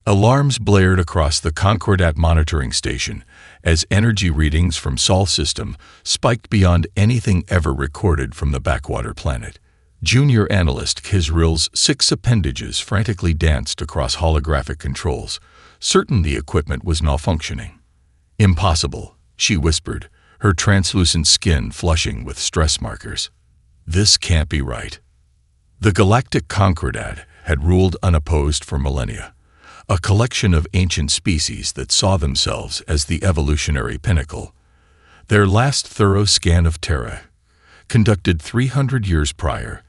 Alarms blared across the Concordat monitoring station as energy readings from Sol system spiked beyond anything ever recorded from the backwater planet. Junior analyst Kizril's 6 appendages frantically danced across holographic controls, certain the equipment was malfunctioning. "Impossible," she whispered, her translucent skin flushing with stress markers. "This can't be right." The Galactic Concordat had ruled unopposed for millennia, a collection of ancient species that saw themselves as the evolutionary pinnacle. Their last thorough scan of Terra, conducted 300 years prior,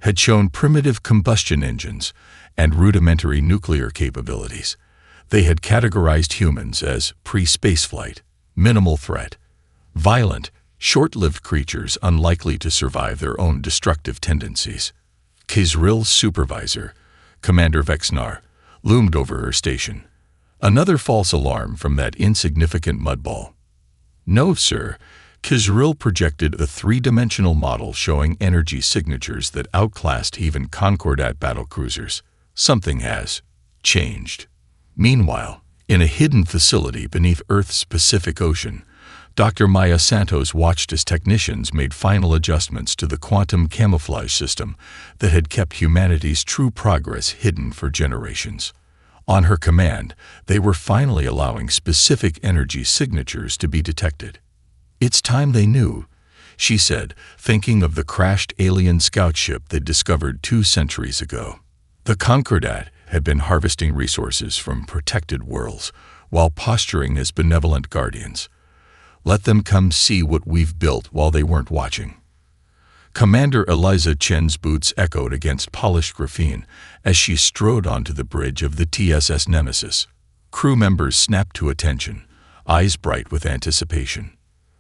had shown primitive combustion engines and rudimentary nuclear capabilities. They had categorized humans as pre-spaceflight, minimal threat, violent, short-lived creatures unlikely to survive their own destructive tendencies. Kizril's supervisor, Commander Vexnar, loomed over her station. Another false alarm from that insignificant mudball. "No, sir." Kizril projected a 3-dimensional model showing energy signatures that outclassed even Concordat battlecruisers. "Something has changed." Meanwhile, in a hidden facility beneath Earth's Pacific Ocean, Dr. Maya Santos watched as technicians made final adjustments to the quantum camouflage system that had kept humanity's true progress hidden for generations. On her command, they were finally allowing specific energy signatures to be detected. "It's time they knew," she said, thinking of the crashed alien scout ship they'd discovered 2 centuries ago. The Concordat had been harvesting resources from protected worlds while posturing as benevolent guardians. Let them come see what we've built while they weren't watching. Commander Eliza Chen's boots echoed against polished graphene as she strode onto the bridge of the TSS Nemesis. Crew members snapped to attention, eyes bright with anticipation.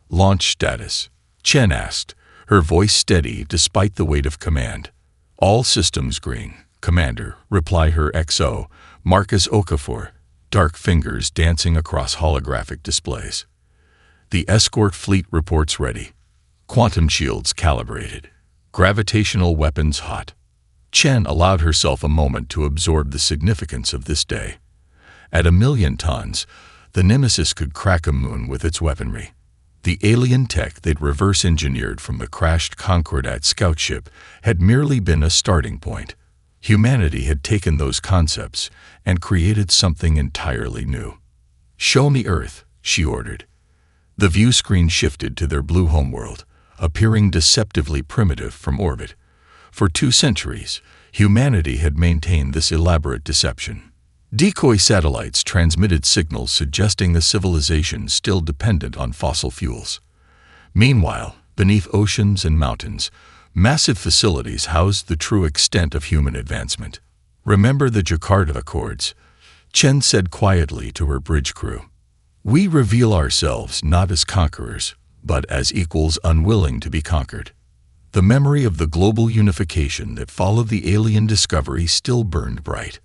"Launch status," Chen asked, her voice steady despite the weight of command. "All systems green, Commander," replied her XO, Marcus Okafor, dark fingers dancing across holographic displays. "The escort fleet reports ready. Quantum shields calibrated. Gravitational weapons hot." Chen allowed herself a moment to absorb the significance of this day. At 1,000,000 tons, the Nemesis could crack a moon with its weaponry. The alien tech they'd reverse-engineered from the crashed Concordat scout ship had merely been a starting point. Humanity had taken those concepts and created something entirely new. "Show me Earth," she ordered. The view screen shifted to their blue homeworld, appearing deceptively primitive from orbit. For 2 centuries, humanity had maintained this elaborate deception. Decoy satellites transmitted signals suggesting a civilization still dependent on fossil fuels. Meanwhile, beneath oceans and mountains, massive facilities housed the true extent of human advancement. "Remember the Jakarta Accords," Chen said quietly to her bridge crew. "We reveal ourselves not as conquerors, but as equals unwilling to be conquered." The memory of the global unification that followed the alien discovery still burned bright.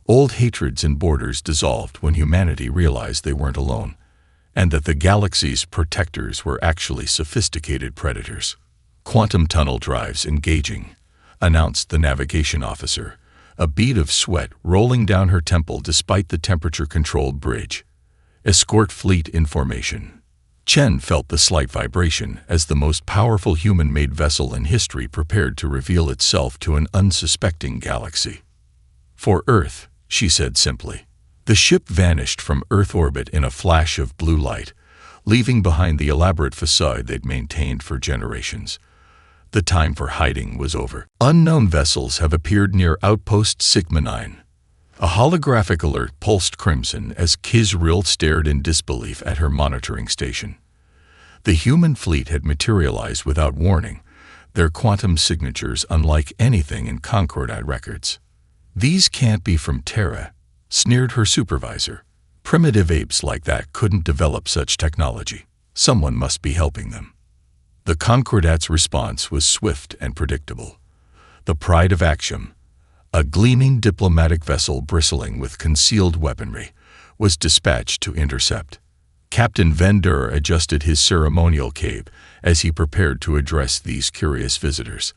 Old hatreds and borders dissolved when humanity realized they weren't alone, and that the galaxy's protectors were actually sophisticated predators. "Quantum tunnel drives engaging," announced the navigation officer, a bead of sweat rolling down her temple despite the temperature-controlled bridge. "Escort fleet in formation." Chen felt the slight vibration as the most powerful human-made vessel in history prepared to reveal itself to an unsuspecting galaxy. "For Earth," she said simply. The ship vanished from Earth orbit in a flash of blue light, leaving behind the elaborate facade they'd maintained for generations. The time for hiding was over. "Unknown vessels have appeared near Outpost Sigma 9. A holographic alert pulsed crimson as Kizril stared in disbelief at her monitoring station. The human fleet had materialized without warning, their quantum signatures unlike anything in Concordat records. "These can't be from Terra," sneered her supervisor. "Primitive apes like that couldn't develop such technology. Someone must be helping them." The Concordat's response was swift and predictable. The Pride of Axiom, a gleaming diplomatic vessel bristling with concealed weaponry, was dispatched to intercept. Captain Vendor adjusted his ceremonial cape as he prepared to address these curious visitors.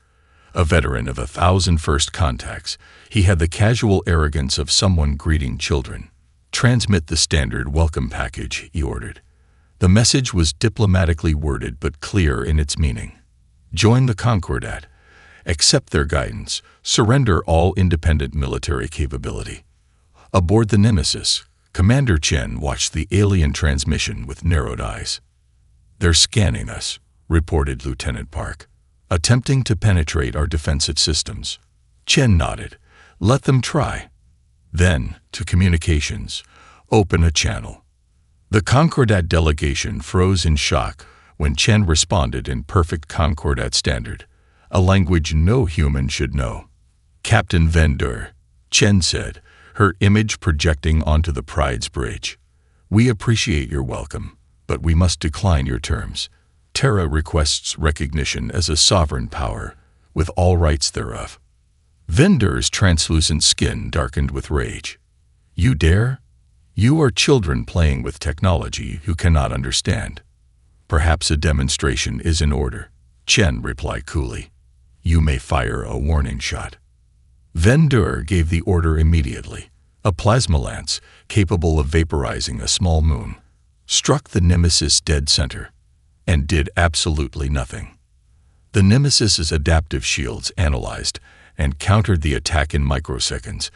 A veteran of 1,000 first contacts, he had the casual arrogance of someone greeting children. "Transmit the standard welcome package," he ordered. The message was diplomatically worded but clear in its meaning. Join the Concordat. Accept their guidance. Surrender all independent military capability. Aboard the Nemesis, Commander Chen watched the alien transmission with narrowed eyes. "They're scanning us," reported Lieutenant Park, "attempting to penetrate our defensive systems." Chen nodded. "Let them try." Then, to communications, "Open a channel." The Concordat delegation froze in shock when Chen responded in perfect Concordat standard, a language no human should know. "Captain Vendor," Chen said, her image projecting onto the Pride's bridge. "We appreciate your welcome, but we must decline your terms. Terra requests recognition as a sovereign power, with all rights thereof." Vendor's translucent skin darkened with rage. "You dare? You are children playing with technology you cannot understand." "Perhaps a demonstration is in order," Chen replied coolly. "You may fire a warning shot." Vendor gave the order immediately. A plasma lance, capable of vaporizing a small moon, struck the Nemesis dead center, and did absolutely nothing. The Nemesis's adaptive shields analyzed and countered the attack in microseconds,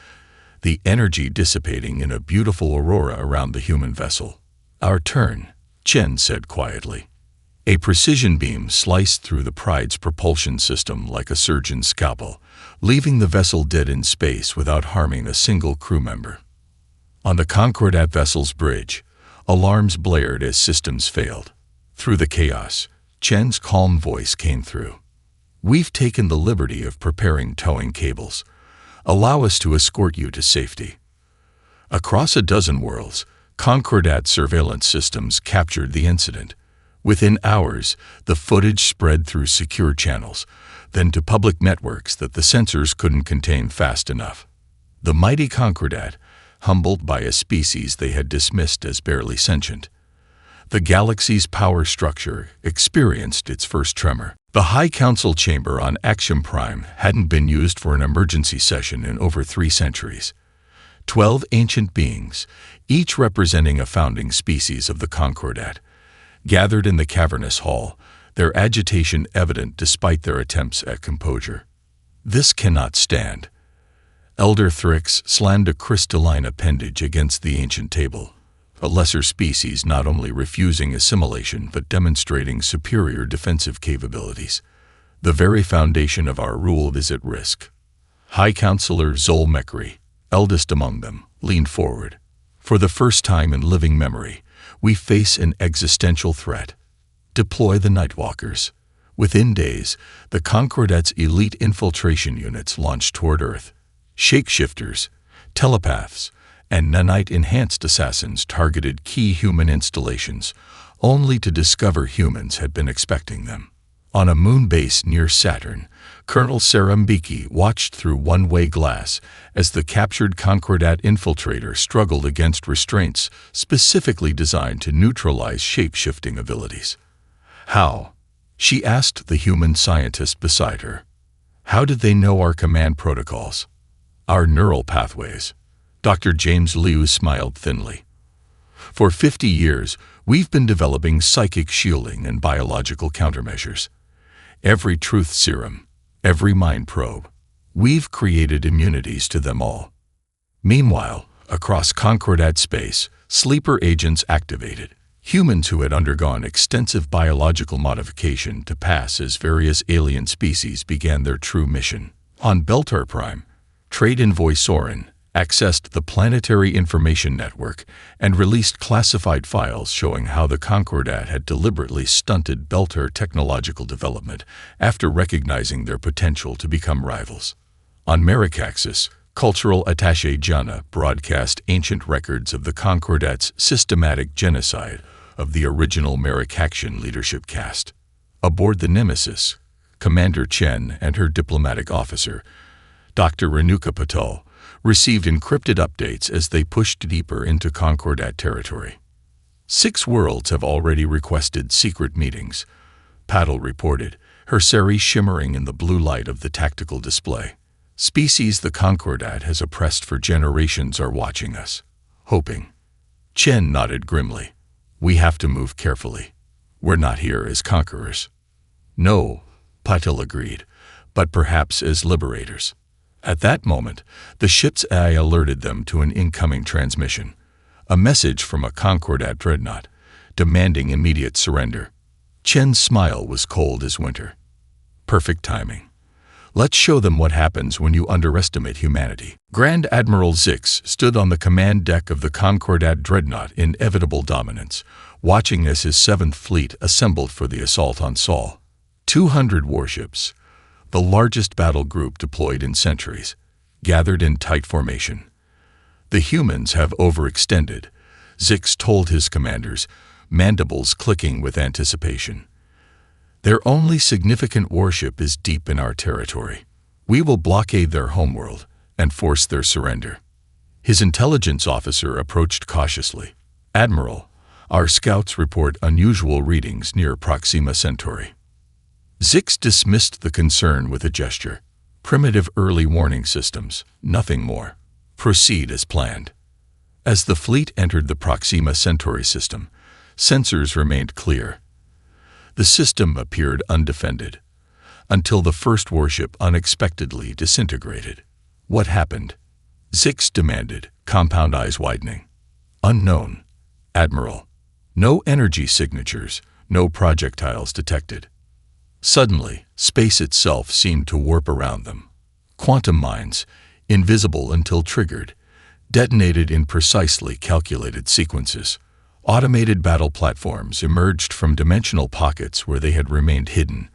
the energy dissipating in a beautiful aurora around the human vessel. "Our turn," Chen said quietly. A precision beam sliced through the Pride's propulsion system like a surgeon's scalpel, leaving the vessel dead in space without harming a single crew member. On the Concordat vessel's bridge, alarms blared as systems failed. Through the chaos, Chen's calm voice came through. "We've taken the liberty of preparing towing cables. Allow us to escort you to safety." Across a dozen worlds, Concordat surveillance systems captured the incident. Within hours, the footage spread through secure channels, then to public networks that the sensors couldn't contain fast enough. The mighty Concordat, humbled by a species they had dismissed as barely sentient. The galaxy's power structure experienced its first tremor. The High Council chamber on Axiom Prime hadn't been used for an emergency session in over 3 centuries. 12 ancient beings, each representing a founding species of the Concordat, gathered in the cavernous hall, their agitation evident despite their attempts at composure. "This cannot stand." Elder Thrix slammed a crystalline appendage against the ancient table, a lesser species not only refusing assimilation but demonstrating superior defensive capabilities. "The very foundation of our rule is at risk." High Counselor Zol Mekri, eldest among them, leaned forward. "For the first time in living memory, we face an existential threat. Deploy the Nightwalkers." Within days, the Concordat's elite infiltration units launched toward Earth. Shapeshifters, telepaths, and nanite-enhanced assassins targeted key human installations, only to discover humans had been expecting them. On a moon base near Saturn, Colonel Sarambiki watched through one-way glass as the captured Concordat infiltrator struggled against restraints specifically designed to neutralize shape-shifting abilities. "How?" she asked the human scientist beside her. "How did they know our command protocols?" "Our neural pathways." Dr. James Liu smiled thinly. "For 50 years, we've been developing psychic shielding and biological countermeasures. Every truth serum, every mind probe. We've created immunities to them all." Meanwhile, across Concordat space, sleeper agents activated. Humans who had undergone extensive biological modification to pass as various alien species began their true mission. On Beltar Prime, Trade Envoy Soren accessed the Planetary Information Network and released classified files showing how the Concordat had deliberately stunted Beltar technological development after recognizing their potential to become rivals. On Maricaxis, Cultural Attaché Jana broadcast ancient records of the Concordat's systematic genocide of the original Maricaxian leadership caste. Aboard the Nemesis, Commander Chen and her diplomatic officer, Dr. Renuka Patel, received encrypted updates as they pushed deeper into Concordat territory. 6 worlds have already requested secret meetings, Patel reported, her sari shimmering in the blue light of the tactical display. Species the Concordat has oppressed for generations are watching us, hoping. Chen nodded grimly. We have to move carefully. We're not here as conquerors. No, Patil agreed, but perhaps as liberators. At that moment, the ship's AI alerted them to an incoming transmission, a message from a Concordat dreadnought, demanding immediate surrender. Chen's smile was cold as winter. Perfect timing. Let's show them what happens when you underestimate humanity. Grand Admiral Zix stood on the command deck of the Concordat dreadnought in inevitable dominance, watching as his 7th Fleet assembled for the assault on Sol. 200 warships, the largest battle group deployed in centuries, gathered in tight formation. The humans have overextended, Zix told his commanders, mandibles clicking with anticipation. Their only significant warship is deep in our territory. We will blockade their homeworld and force their surrender. His intelligence officer approached cautiously. Admiral, our scouts report unusual readings near Proxima Centauri. Zix dismissed the concern with a gesture. Primitive early warning systems, nothing more. Proceed as planned. As the fleet entered the Proxima Centauri system, sensors remained clear. The system appeared undefended, until the first warship unexpectedly disintegrated. What happened? Zix demanded, compound eyes widening. Unknown, Admiral. No energy signatures, no projectiles detected. Suddenly, space itself seemed to warp around them. Quantum mines, invisible until triggered, detonated in precisely calculated sequences. Automated battle platforms emerged from dimensional pockets where they had remained hidden,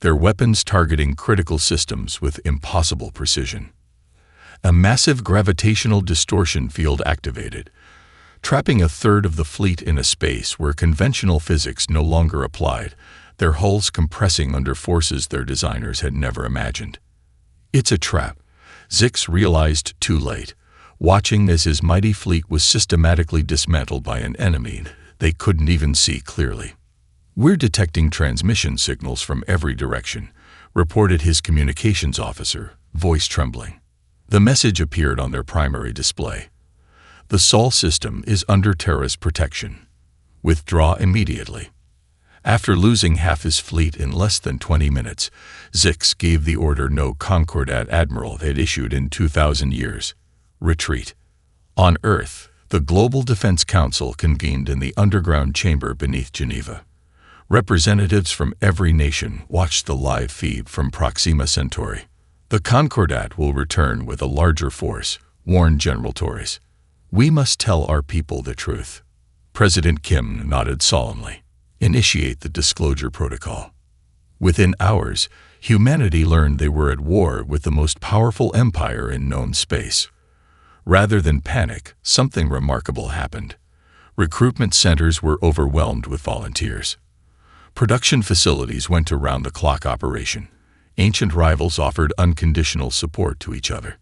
their weapons targeting critical systems with impossible precision. A massive gravitational distortion field activated, trapping a third of the fleet in a space where conventional physics no longer applied, their hulls compressing under forces their designers had never imagined. It's a trap, Zix realized too late. Watching as his mighty fleet was systematically dismantled by an enemy they couldn't even see clearly. We're detecting transmission signals from every direction, reported his communications officer, voice trembling. The message appeared on their primary display. The Sol system is under Terra's protection. Withdraw immediately. After losing half his fleet in less than 20 minutes, Zix gave the order no Concordat admiral had issued in 2,000 years. Retreat. On Earth, the Global Defense Council convened in the underground chamber beneath Geneva. Representatives from every nation watched the live feed from Proxima Centauri. The Concordat will return with a larger force, warned General Torres. We must tell our people the truth. President Kim nodded solemnly. Initiate the disclosure protocol. Within hours, humanity learned they were at war with the most powerful empire in known space. Rather than panic, something remarkable happened. Recruitment centers were overwhelmed with volunteers. Production facilities went to round-the-clock operation. Ancient rivals offered unconditional support to each other.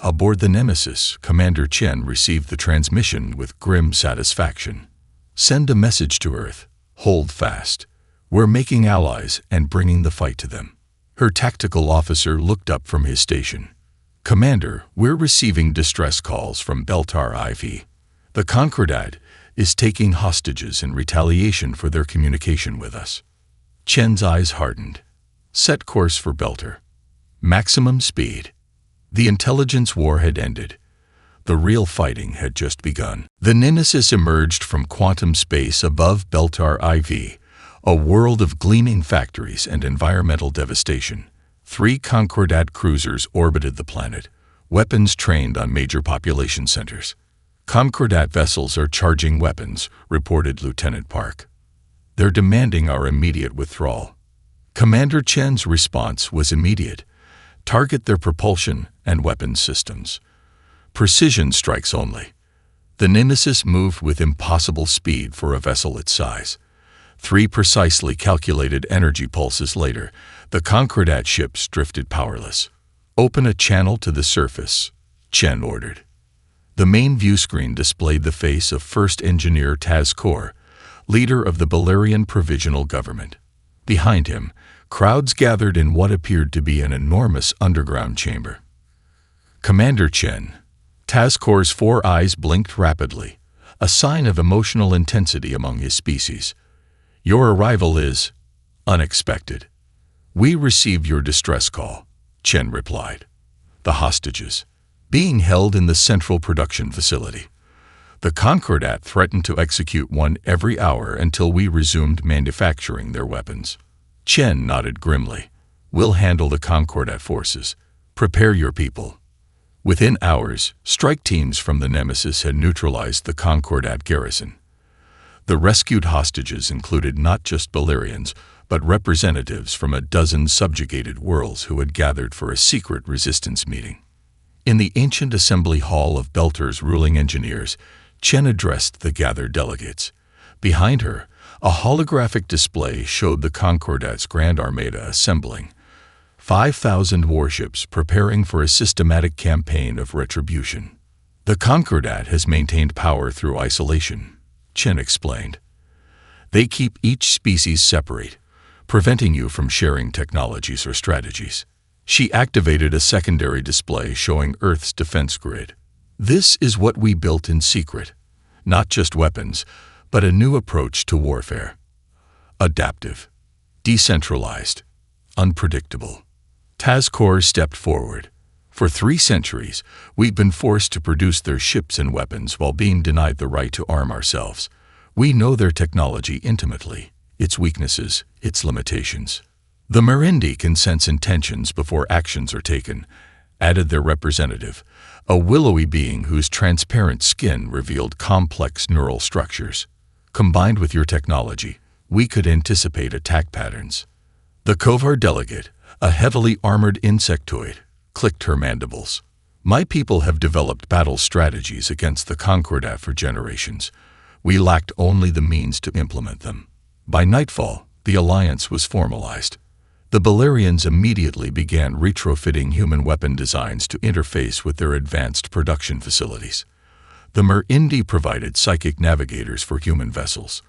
Aboard the Nemesis, Commander Chen received the transmission with grim satisfaction. Send a message to Earth. Hold fast. We're making allies and bringing the fight to them. Her tactical officer looked up from his station. Commander, we're receiving distress calls from Beltar IV. The Concordat is taking hostages in retaliation for their communication with us. Chen's eyes hardened. Set course for Beltar. Maximum speed. The intelligence war had ended. The real fighting had just begun. The Nemesis emerged from quantum space above Beltar IV, a world of gleaming factories and environmental devastation. 3 Concordat cruisers orbited the planet, weapons trained on major population centers. Concordat vessels are charging weapons, reported Lieutenant Park. They're demanding our immediate withdrawal. Commander Chen's response was immediate. Target their propulsion and weapons systems. Precision strikes only. The Nemesis moved with impossible speed for a vessel its size. 3 precisely calculated energy pulses later, the Concordat ships drifted powerless. Open a channel to the surface, Chen ordered. The main view screen displayed the face of First Engineer Taz Kor, leader of the Balerian Provisional Government. Behind him, Crowds gathered in what appeared to be an enormous underground chamber. Commander Chen. Tazkor's 4 eyes blinked rapidly, a sign of emotional intensity among his species. Your arrival is unexpected. We received your distress call, Chen replied. The hostages, being held in the central production facility. The Concordat threatened to execute one every hour until we resumed manufacturing their weapons. Chen nodded grimly. We'll handle the Concordat forces. Prepare your people. Within hours, strike teams from the Nemesis had neutralized the Concordat garrison. The rescued hostages included not just Balerians, but representatives from a dozen subjugated worlds who had gathered for a secret resistance meeting. In the ancient assembly hall of Belter's ruling engineers, Chen addressed the gathered delegates. Behind her, a holographic display showed the Concordat's Grand Armada assembling. 5,000 warships preparing for a systematic campaign of retribution. The Concordat has maintained power through isolation, Chen explained. They keep each species separate, preventing you from sharing technologies or strategies. She activated a secondary display showing Earth's defense grid. This is what we built in secret. Not just weapons, but a new approach to warfare. Adaptive, decentralized, unpredictable. Tazkor stepped forward. For 3 centuries, we've been forced to produce their ships and weapons while being denied the right to arm ourselves. We know their technology intimately, its weaknesses, its limitations. The Merindi can sense intentions before actions are taken, added their representative, a willowy being whose transparent skin revealed complex neural structures. Combined with your technology, we could anticipate attack patterns. The Kovar delegate, a heavily armored insectoid, clicked her mandibles. My people have developed battle strategies against the Concordat for generations. We lacked only the means to implement them. By nightfall, the alliance was formalized. The Balerians immediately began retrofitting human weapon designs to interface with their advanced production facilities. The Merindi provided psychic navigators for human vessels.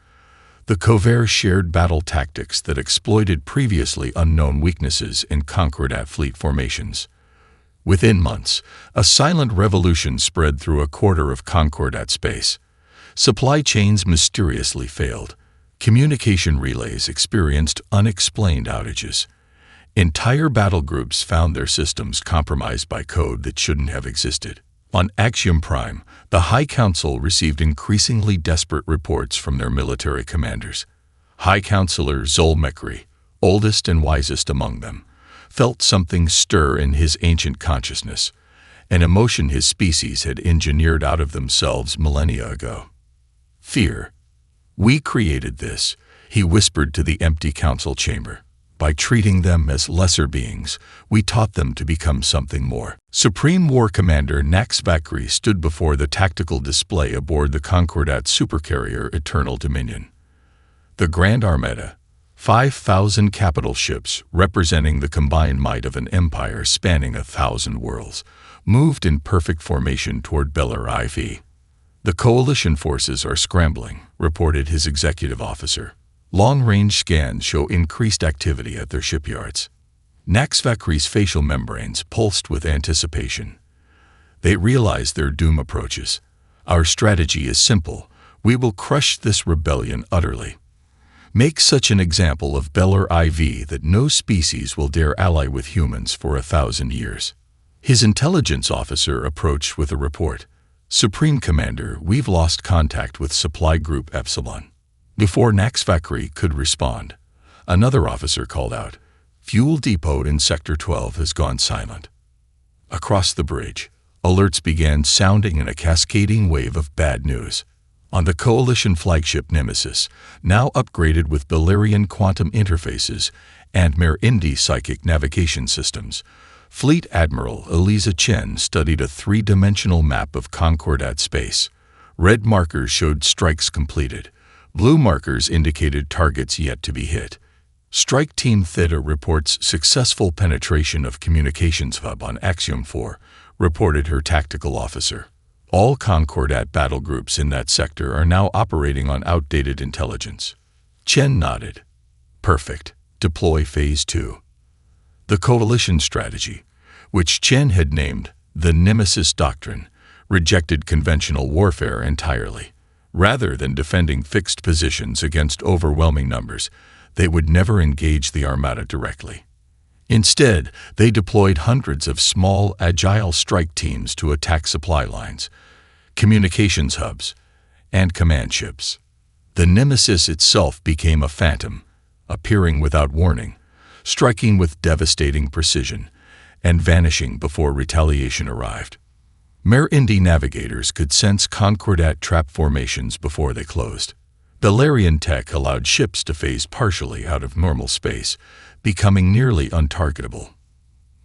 The Kovar shared battle tactics that exploited previously unknown weaknesses in Concordat fleet formations. Within months, a silent revolution spread through a quarter of Concordat space. Supply chains mysteriously failed. Communication relays experienced unexplained outages. Entire battle groups found their systems compromised by code that shouldn't have existed. On Axiom Prime, the High Council received increasingly desperate reports from their military commanders. High Counselor Zolmekri, oldest and wisest among them, felt something stir in his ancient consciousness, an emotion his species had engineered out of themselves millennia ago. Fear. We created this, he whispered to the empty council chamber. By treating them as lesser beings, we taught them to become something more. Supreme War Commander Nax Vakri stood before the tactical display aboard the Concordat supercarrier Eternal Dominion. The Grand Armada, 5,000 capital ships representing the combined might of an empire spanning 1,000 worlds, moved in perfect formation toward Belar IV. The coalition forces are scrambling, reported his executive officer. Long-range scans show increased activity at their shipyards. Nax Vakri's facial membranes pulsed with anticipation. They realize their doom approaches. Our strategy is simple. We will crush this rebellion utterly. Make such an example of Belar IV that no species will dare ally with humans for 1,000 years. His intelligence officer approached with a report. Supreme Commander, we've lost contact with Supply Group Epsilon. Before Nax Vakri could respond, another officer called out, Fuel depot in Sector 12 has gone silent. Across the bridge, alerts began sounding in a cascading wave of bad news. On the Coalition flagship Nemesis, now upgraded with Balerian quantum interfaces and Merindi psychic navigation systems, Fleet Admiral Eliza Chen studied a 3-dimensional map of Concordat space. Red markers showed strikes completed. Blue markers indicated targets yet to be hit. Strike Team Theta reports successful penetration of communications hub on Axiom 4, reported her tactical officer. All Concordat battle groups in that sector are now operating on outdated intelligence. Chen nodded. Perfect. Deploy Phase 2. The coalition strategy, which Chen had named the Nemesis Doctrine, rejected conventional warfare entirely. Rather than defending fixed positions against overwhelming numbers, they would never engage the Armada directly. Instead, they deployed hundreds of small, agile strike teams to attack supply lines, communications hubs, and command ships. The Nemesis itself became a phantom, appearing without warning, striking with devastating precision, and vanishing before retaliation arrived. Mere Indie navigators could sense Concordat trap formations before they closed. Belerian tech allowed ships to phase partially out of normal space, becoming nearly untargetable.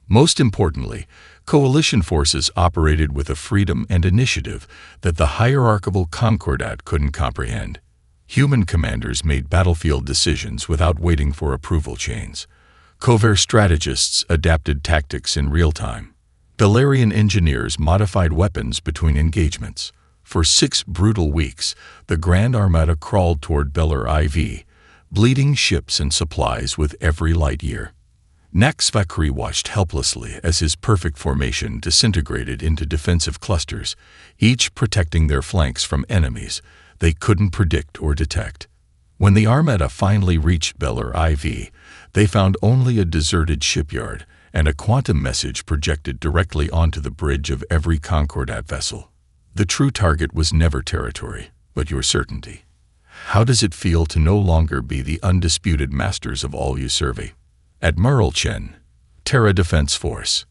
Most importantly, coalition forces operated with a freedom and initiative that the hierarchical Concordat couldn't comprehend. Human commanders made battlefield decisions without waiting for approval chains. Covert strategists adapted tactics in real time. Belerian engineers modified weapons between engagements. For 6 brutal weeks, the Grand Armada crawled toward Beller IV, bleeding ships and supplies with every light year. Naxvakri watched helplessly as his perfect formation disintegrated into defensive clusters, each protecting their flanks from enemies they couldn't predict or detect. When the Armada finally reached Beller IV, they found only a deserted shipyard and a quantum message projected directly onto the bridge of every Concordat vessel. The true target was never territory, but your certainty. How does it feel to no longer be the undisputed masters of all you survey? Admiral Chen, Terra Defense Force.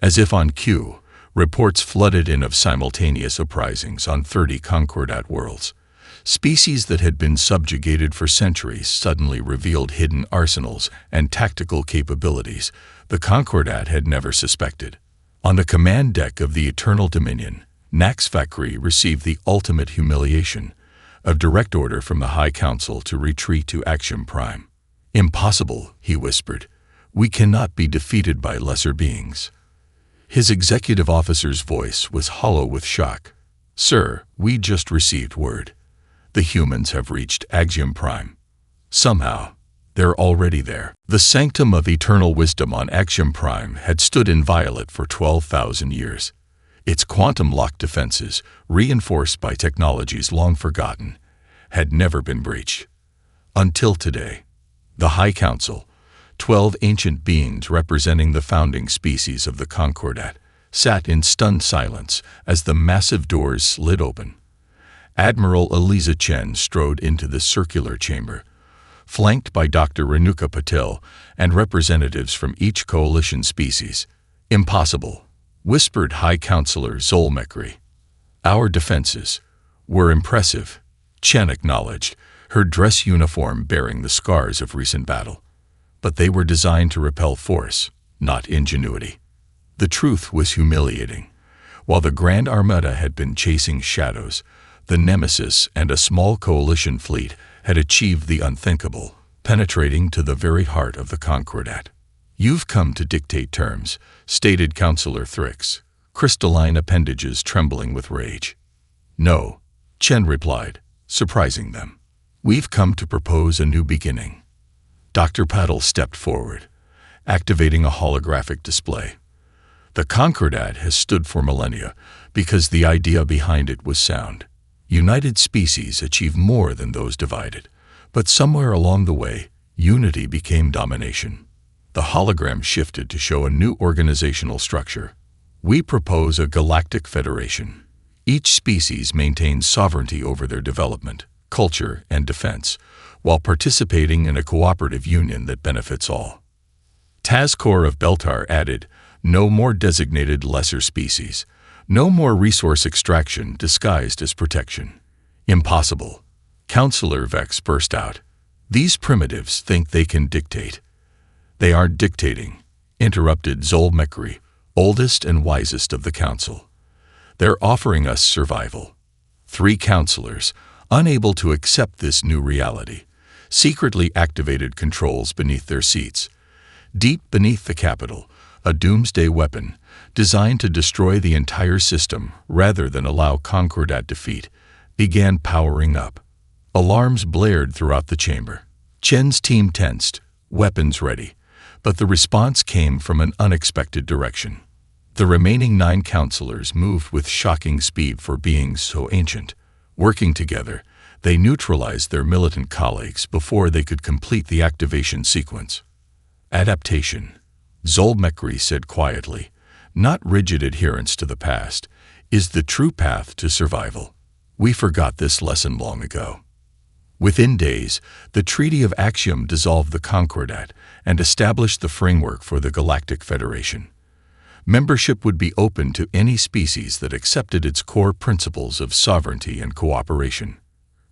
As if on cue, reports flooded in of simultaneous uprisings on 30 Concordat worlds. Species that had been subjugated for centuries suddenly revealed hidden arsenals and tactical capabilities the Concordat had never suspected. On the command deck of the Eternal Dominion, Naxvakri received the ultimate humiliation, a direct order from the High Council to retreat to Axiom Prime. "Impossible," he whispered. "We cannot be defeated by lesser beings." His executive officer's voice was hollow with shock. "Sir, we just received word. The humans have reached Axiom Prime. Somehow, they're already there." The sanctum of eternal wisdom on Axiom Prime had stood inviolate for 12,000 years. Its quantum-locked defenses, reinforced by technologies long forgotten, had never been breached. Until today. The High Council, 12 ancient beings representing the founding species of the Concordat, sat in stunned silence as the massive doors slid open. Admiral Eliza Chen strode into the circular chamber, flanked by Dr. Renuka Patel and representatives from each coalition species. "Impossible," whispered High Counselor Zolmekri. "Our defenses were impressive," Chen acknowledged, her dress uniform bearing the scars of recent battle. "But they were designed to repel force, not ingenuity." The truth was humiliating. While the Grand Armada had been chasing shadows, the Nemesis and a small coalition fleet had achieved the unthinkable, penetrating to the very heart of the Concordat. "You've come to dictate terms," stated Counselor Thrix, crystalline appendages trembling with rage. "No," Chen replied, surprising them. "We've come to propose a new beginning." Dr. Paddle stepped forward, activating a holographic display. "The Concordat has stood for millennia because the idea behind it was sound. United species achieve more than those divided, but somewhere along the way, unity became domination." The hologram shifted to show a new organizational structure. "We propose a galactic federation. Each species maintains sovereignty over their development, culture, and defense, while participating in a cooperative union that benefits all." Tazkor of Beltar added, "No more designated lesser species. No more resource extraction disguised as protection." "Impossible," Counselor Vex burst out. "These primitives think they can dictate." "They aren't dictating," interrupted Zolmekri, oldest and wisest of the council. "They're offering us survival." 3 counselors, unable to accept this new reality, secretly activated controls beneath their seats. Deep beneath the capital, a doomsday weapon, designed to destroy the entire system rather than allow Concordat defeat, began powering up. Alarms blared throughout the chamber. Chen's team tensed, weapons ready, but the response came from an unexpected direction. The remaining 9 counselors moved with shocking speed for beings so ancient. Working together, they neutralized their militant colleagues before they could complete the activation sequence. Adaptation, Zolmekri said quietly, not rigid adherence to the past, is the true path to survival. We forgot this lesson long ago. Within days, the Treaty of Axiom dissolved the Concordat and established the framework for the Galactic Federation. Membership would be open to any species that accepted its core principles of sovereignty and cooperation.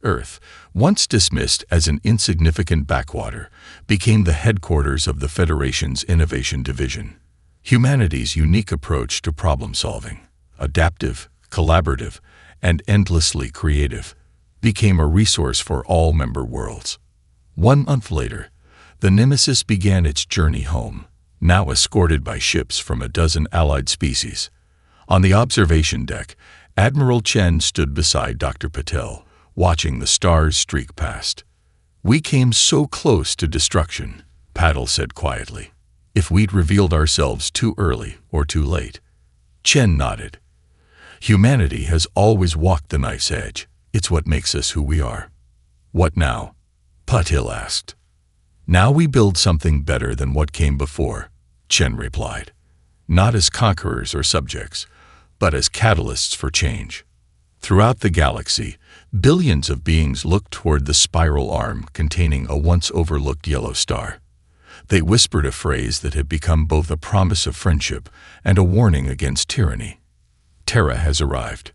Earth, once dismissed as an insignificant backwater, became the headquarters of the Federation's Innovation Division. Humanity's unique approach to problem-solving, adaptive, collaborative, and endlessly creative, became a resource for all member worlds. 1 month later, the Nemesis began its journey home, now escorted by ships from a dozen allied species. On the observation deck, Admiral Chen stood beside Dr. Patel, watching the stars streak past. "We came so close to destruction," Patel said quietly. "If we'd revealed ourselves too early or too late." Chen nodded. "Humanity has always walked the knife's edge. It's what makes us who we are." "What now?" Patel asked. "Now we build something better than what came before," Chen replied. "Not as conquerors or subjects, but as catalysts for change." Throughout the galaxy, billions of beings looked toward the spiral arm containing a once-overlooked yellow star. They whispered a phrase that had become both a promise of friendship and a warning against tyranny. "Terra has arrived."